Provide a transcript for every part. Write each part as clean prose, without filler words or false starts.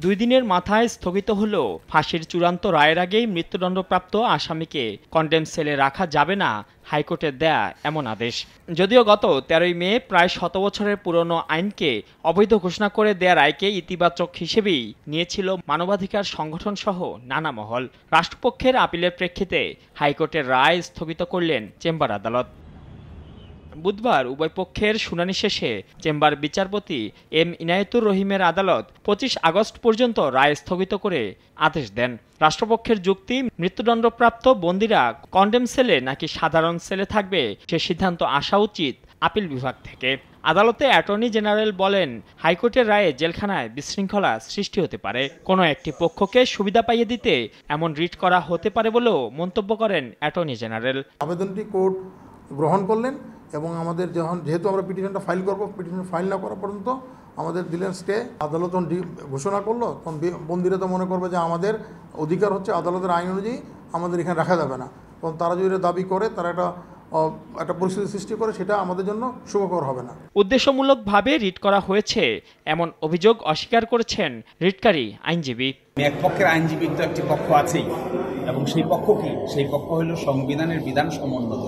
2 দিনের মাথায় স্থগিত হলো ফাঁসির চূড়ান্ত রায়ের আগেই মৃত্যুদণ্ডপ্রাপ্ত আসামিকে কন্ডেম সেলে রাখা যাবে না হাইকোর্টের দেয়া এমন আদেশ। যদিও গত 13ই মে প্রায় 100 বছরের পুরনো আইনকে অবৈধ ঘোষণা করে দেয়া রায়কে ইতিবাচক হিসেবেই নিয়েছিল মানবাধিকার সংগঠন সহ নানা মহল। রাষ্ট্রপক্ষের আপিলের প্রেক্ষিতে হাইকোর্টের রায় স্থগিত করলেন চেম্বার আদালত। বুধবার উভয় পক্ষের শুনানি শেষে চেম্বার বিচারপতি এম ইনায়েতুর রহিমের আদালত 25 আগস্ট পর্যন্ত রায় স্থগিত করে আদেশ দেন। রাষ্ট্রপক্ষের যুক্তি, মৃত্যুদণ্ডপ্রাপ্ত বন্দীরা কন্ডেম সেলে নাকি সাধারণ সেলে থাকবে সে সিদ্ধান্ত আসা উচিত আপিল বিভাগ থেকে। আদালতে অ্যাটর্নি জেনারেল বলেন, হাইকোর্টের রায়ে জেলখানায় বিশৃঙ্খলা সৃষ্টি হতে পারে। কোনো একটি পক্ষকে সুবিধা পাইয়ে দিতে এমন রিট করা হতে পারে বলেও মন্তব্য করেন অ্যাটর্নি জেনারেল। আবেদনটি কোর্ট গ্রহণ করলেন এবং আমাদের যেহেতু আমরা পিটিশনটা ফাইল করব, পিটিশন ফাইল না করা পর্যন্ত আমাদের দিলেন স্টে। আদালত যখন ঘোষণা করলো তখন বন্দীরা তো মনে করবে যে আমাদের অধিকার হচ্ছে আদালতের আইন অনুযায়ী আমাদের এখানে রাখা যাবে না। তখন তারা যদি দাবি করে, তারা একটা পরিস্থিতি সৃষ্টি করে, সেটা আমাদের জন্য শুভকর হবে না। উদ্দেশ্যমূলকভাবে রিট করা হয়েছে এমন অভিযোগ অস্বীকার করেছেন রিটকারী আইনজীবী। এক পক্ষের আইনজীবীর তো একটি পক্ষ আছেই, এবং সেই পক্ষ কি? সেই পক্ষ হল সংবিধানের বিধান সমুন্নত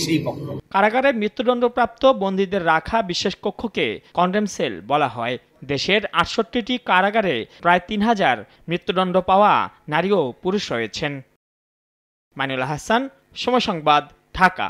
সেই পক্ষ। কারাগারে মৃত্যুদণ্ডপ্রাপ্ত বন্দীদের রাখা বিশেষ কক্ষকে কন্ডেম সেল বলা হয়। দেশের 68টি কারাগারে প্রায় 3000 মৃত্যুদণ্ড পাওয়া নারী ও পুরুষ রয়েছেন। মাইনুল হাসান, সময় সংবাদ, ঢাকা।